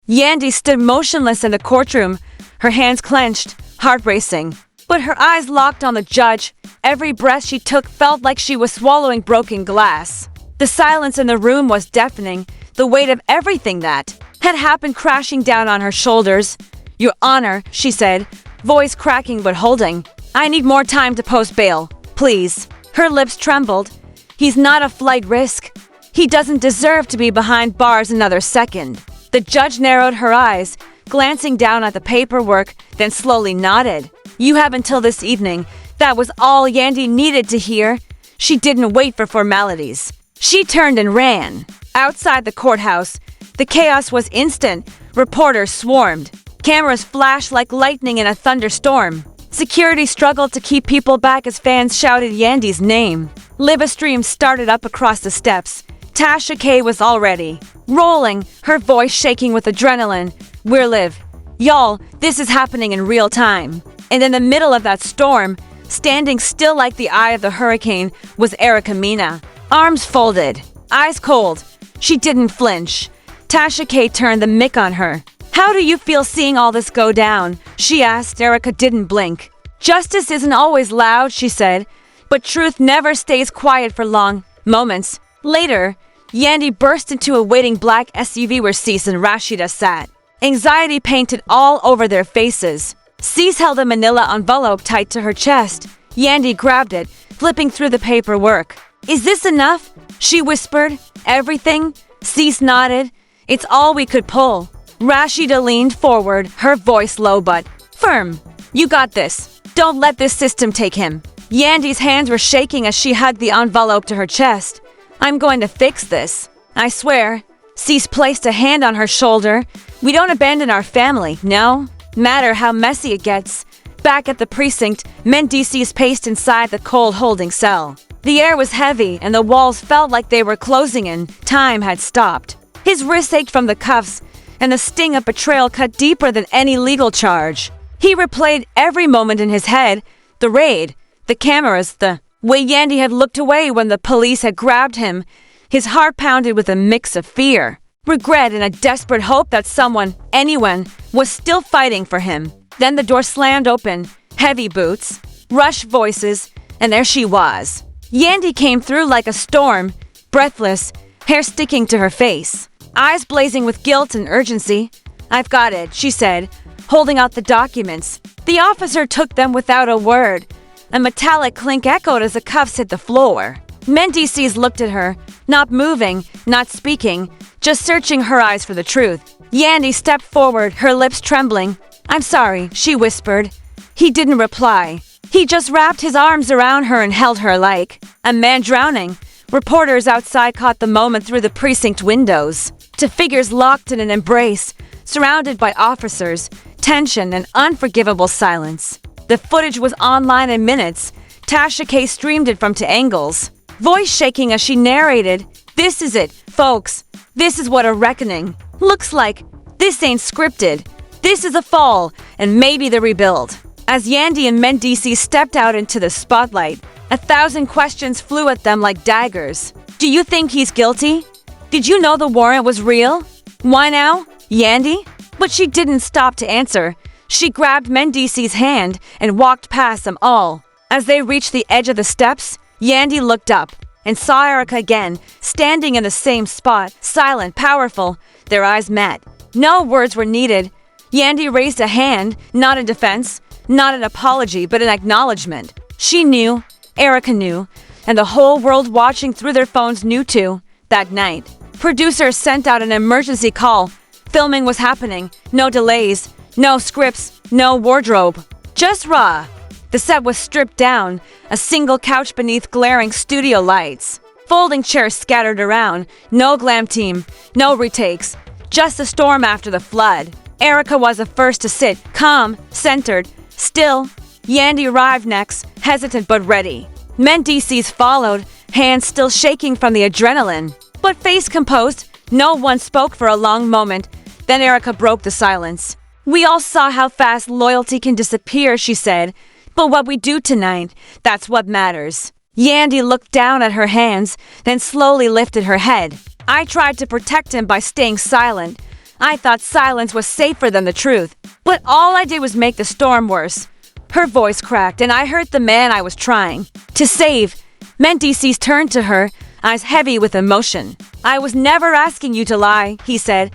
Yandy stood motionless in the courtroom, her hands clenched, heart racing. But her eyes locked on the judge. Every breath she took felt like she was swallowing broken glass. The silence in the room was deafening, the weight of everything that had happened crashing down on her shoulders. "Your Honor," she said, voice cracking but holding. "I need more time to post bail, please." Her lips trembled. "He's not a flight risk. He doesn't deserve to be behind bars another second." The judge narrowed her eyes, glancing down at the paperwork, then slowly nodded. "You have until this evening." That was all Yandy needed to hear. She didn't wait for formalities. She turned and ran. Outside the courthouse, the chaos was instant. Reporters swarmed. Cameras flashed like lightning in a thunderstorm. Security struggled to keep people back as fans shouted Yandy's name. Live streams started up across the steps. Tasha K was already rolling, her voice shaking with adrenaline. "We're live. Y'all, this is happening in real time." And in the middle of that storm, standing still like the eye of the hurricane, was Mena. Arms folded, eyes cold. She didn't flinch. Tasha K turned the mic on her. "How do you feel seeing all this go down?" she asked. Erica didn't blink. "Justice isn't always loud," she said, "but truth never stays quiet for long." Moments later, Yandy burst into a waiting black SUV where Cease and Rashida sat. Anxiety painted all over their faces. Cease held a manila envelope tight to her chest. Yandy grabbed it, flipping through the paperwork. "Is this enough?" she whispered. "Everything?" Cease nodded. "It's all we could pull." Rashida leaned forward, her voice low but firm. "You got this. Don't let this system take him." Yandy's hands were shaking as she hugged the envelope to her chest. "I'm going to fix this. I swear." Cease placed a hand on her shoulder. "We don't abandon our family, no matter how messy it gets." Back at the precinct, Mendeecees paced inside the cold holding cell. The air was heavy and the walls felt like they were closing in. Time had stopped. His wrists ached from the cuffs, and the sting of betrayal cut deeper than any legal charge. He replayed every moment in his head. The raid, the cameras, the way Yandy had looked away when the police had grabbed him. His heart pounded with a mix of fear, regret, and a desperate hope that someone, anyone, was still fighting for him. Then the door slammed open. Heavy boots, rushed voices, and there she was. Yandy came through like a storm, breathless, hair sticking to her face, eyes blazing with guilt and urgency. "I've got it," she said, holding out the documents. The officer took them without a word. A metallic clink echoed as the cuffs hit the floor. Mendeecees looked at her, not moving, not speaking, just searching her eyes for the truth. Yandy stepped forward, her lips trembling. "I'm sorry," she whispered. He didn't reply. He just wrapped his arms around her and held her like a man drowning. Reporters outside caught the moment through the precinct windows. Two figures locked in an embrace, surrounded by officers, tension, and unforgivable silence. The footage was online in minutes. Tasha K streamed it from two angles, voice shaking as she narrated. "This is it, folks. This is what a reckoning looks like. This ain't scripted. This is a fall, and maybe the rebuild." As Yandy and Mendeecees stepped out into the spotlight, 1,000 questions flew at them like daggers. "Do you think he's guilty? Did you know the warrant was real? Why now, Yandy?" But she didn't stop to answer. She grabbed Mendeecees' hand and walked past them all. As they reached the edge of the steps, Yandy looked up and saw Erica again, standing in the same spot, silent, powerful. Their eyes met. No words were needed. Yandy raised a hand, not in defense, not an apology, but an acknowledgement. She knew, Erica knew, and the whole world watching through their phones knew too. That night, producers sent out an emergency call. Filming was happening. No delays, no scripts, no wardrobe. Just raw. The set was stripped down, a single couch beneath glaring studio lights. Folding chairs scattered around. No glam team, no retakes. Just a storm after the flood. Erica was the first to sit, calm, centered, still. Yandy arrived next, hesitant but ready. Mendeecees followed, hands still shaking from the adrenaline, but face composed. No one spoke for a long moment. Then Erica broke the silence. "We all saw how fast loyalty can disappear," she said. "But what we do tonight, that's what matters." Yandy looked down at her hands, then slowly lifted her head. "I tried to protect him by staying silent. I thought silence was safer than the truth, but all I did was make the storm worse. Her voice cracked, and I hurt the man I was trying to save. Mendeecees turned to her, eyes heavy with emotion. I was never asking you to lie, he said.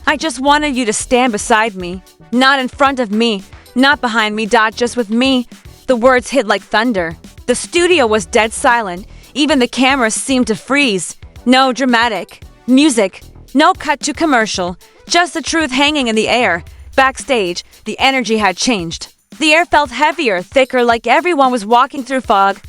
I just wanted you to stand beside me. Not in front of me, not behind me, just with me. The words hit like thunder. The studio was dead silent. Even the cameras seemed to freeze. No dramatic music, no cut to commercial, just the truth hanging in the air. Backstage, the energy had changed. The air felt heavier, thicker, like everyone was walking through fog.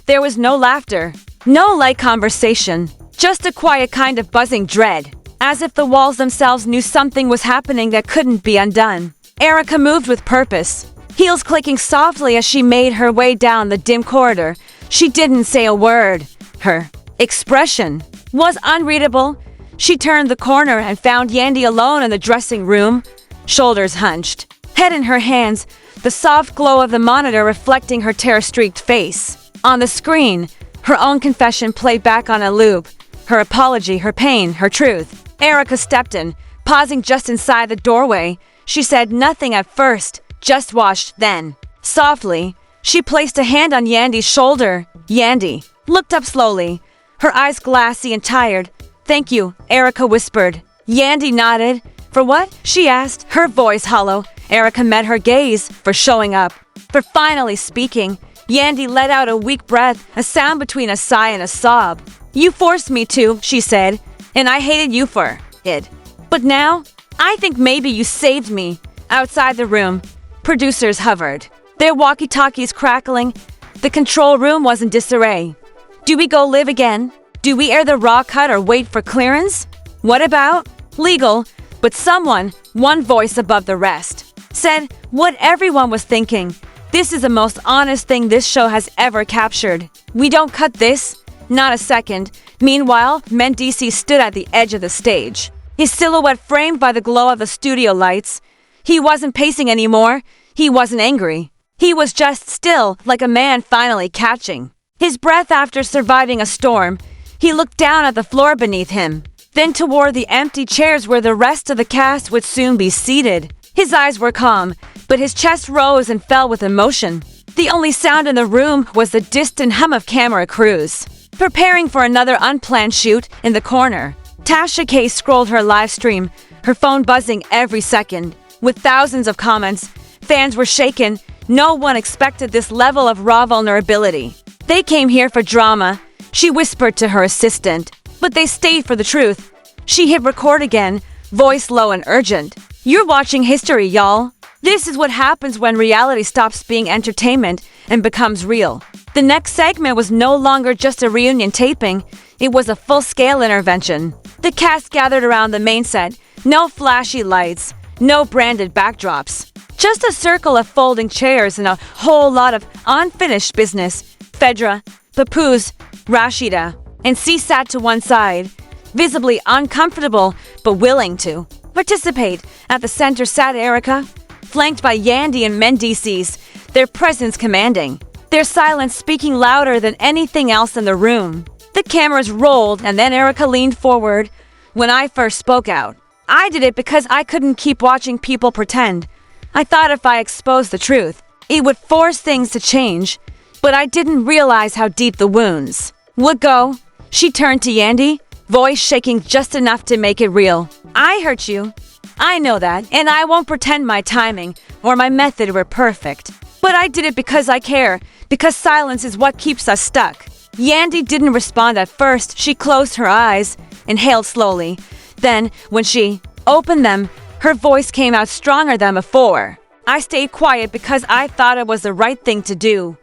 There was no laughter, no light conversation, just a quiet kind of buzzing dread, as if the walls themselves knew something was happening that couldn't be undone. Erica moved with purpose, heels clicking softly as she made her way down the dim corridor. She didn't say a word. Her expression was unreadable. She turned the corner and found Yandy alone in the dressing room, shoulders hunched, head in her hands, the soft glow of the monitor reflecting her tear-streaked face. On the screen, her own confession played back on a loop. Her apology, her pain, her truth. Erica stepped in, pausing just inside the doorway. She said nothing at first, just watched. Then, softly, she placed a hand on Yandy's shoulder. Yandy looked up slowly, her eyes glassy and tired. Thank you, Erica whispered. Yandy nodded. For what? She asked, her voice hollow. Erica met her gaze. For showing up, for finally speaking. Yandy let out a weak breath, a sound between a sigh and a sob. You forced me to, she said, and I hated you for it. But now, I think maybe you saved me. Outside the room, producers hovered, their walkie-talkies crackling. The control room was in disarray. Do we go live again? Do we air the raw cut or wait for clearance? What about legal? But someone, one voice above the rest, said what everyone was thinking. This is the most honest thing this show has ever captured. We don't cut this, not a second. Meanwhile, Mendeecees stood at the edge of the stage, his silhouette framed by the glow of the studio lights. He wasn't pacing anymore. He wasn't angry. He was just still, like a man finally catching his breath after surviving a storm. He looked down at the floor beneath him, then toward the empty chairs where the rest of the cast would soon be seated. His eyes were calm, but his chest rose and fell with emotion. The only sound in the room was the distant hum of camera crews, preparing for another unplanned shoot. In the corner, Tasha K scrolled her live stream, her phone buzzing every second. With thousands of comments, fans were shaken. No one expected this level of raw vulnerability. They came here for drama, she whispered to her assistant, but they stayed for the truth. She hit record again, voice low and urgent. You're watching history, y'all. This is what happens when reality stops being entertainment and becomes real. The next segment was no longer just a reunion taping, it was a full-scale intervention. The cast gathered around the main set, no flashy lights, no branded backdrops. Just a circle of folding chairs and a whole lot of unfinished business. Fedra, Papoose, Rashida, and C sat to one side, visibly uncomfortable but willing to participate. At the center sat Erica, flanked by Yandy and Mendeecees, their presence commanding, their silence speaking louder than anything else in the room. The cameras rolled and then Erica leaned forward. When I first spoke out, I did it because I couldn't keep watching people pretend. I thought if I exposed the truth, it would force things to change. But I didn't realize how deep the wounds would go. She turned to Yandy, voice shaking just enough to make it real. I hurt you. I know that, and I won't pretend my timing or my method were perfect. But I did it because I care, because silence is what keeps us stuck. Yandy didn't respond at first. She closed her eyes, inhaled slowly. Then, when she opened them, her voice came out stronger than before. I stayed quiet because I thought it was the right thing to do.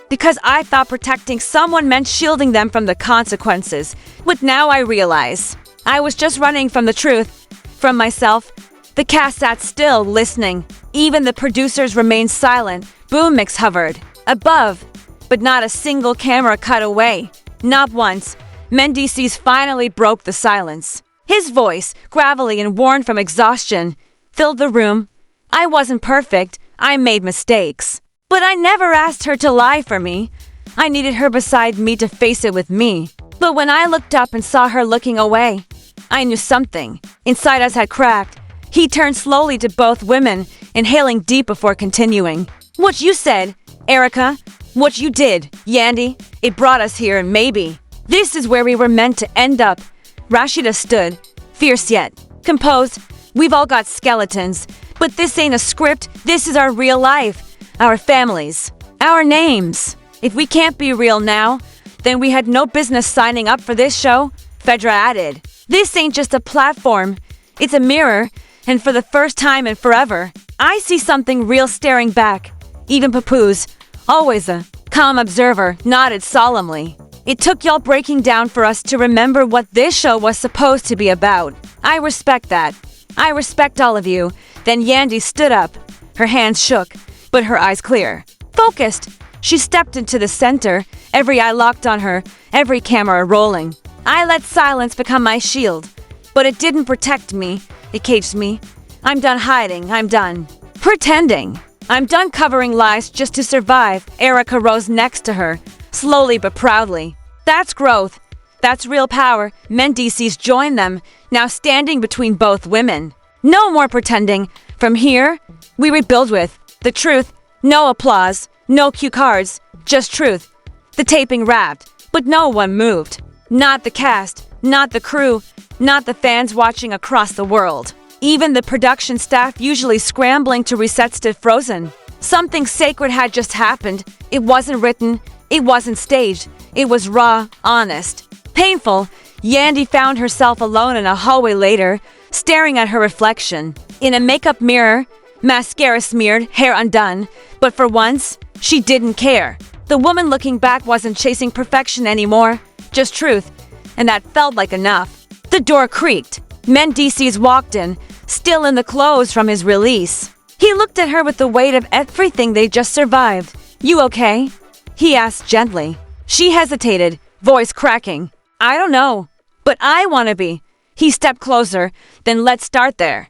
Because I thought protecting someone meant shielding them from the consequences. But now I realize I was just running from the truth, from myself. The cast sat still, listening. Even the producers remained silent. Boom mix hovered above, but not a single camera cut away. Not once. Mendeecees finally broke the silence. His voice, gravelly and worn from exhaustion, filled the room. I wasn't perfect. I made mistakes. But I never asked her to lie for me. I needed her beside me to face it with me. But when I looked up and saw her looking away, I knew something inside us had cracked. He turned slowly to both women, inhaling deep before continuing. What you said, Erica, what you did, Yandy, it brought us here and maybe this is where we were meant to end up. Rashida stood, fierce yet composed. We've all got skeletons, but this ain't a script. This is our real life, our families, our names. If we can't be real now, then we had no business signing up for this show, Fedra added. This ain't just a platform, it's a mirror, and for the first time in forever, I see something real staring back. Even Papoose, always a calm observer, nodded solemnly. It took y'all breaking down for us to remember what this show was supposed to be about. I respect that. I respect all of you. Then Yandy stood up. Her hands shook, but her eyes clear. Focused, she stepped into the center, every eye locked on her, every camera rolling. I let silence become my shield, but it didn't protect me. It caged me. I'm done hiding. I'm done pretending. I'm done covering lies just to survive. Erica rose next to her, slowly but proudly. That's growth. That's real power. Mendeecees joined them, now standing between both women. No more pretending. From here, we rebuild with the truth. No applause, no cue cards, just truth. The taping wrapped, but no one moved. Not the cast, not the crew, not the fans watching across the world. Even the production staff, usually scrambling to reset, stood frozen. Something sacred had just happened. It wasn't written, it wasn't staged, it was raw, honest. Painful, Yandy found herself alone in a hallway later, staring at her reflection. In a makeup mirror, mascara smeared, hair undone, but for once, she didn't care. The woman looking back wasn't chasing perfection anymore, just truth, and that felt like enough. The door creaked. Mendeecees walked in, still in the clothes from his release. He looked at her with the weight of everything they just survived. You okay? He asked gently. She hesitated, voice cracking. I don't know, but I want to be. He stepped closer, then let's start there.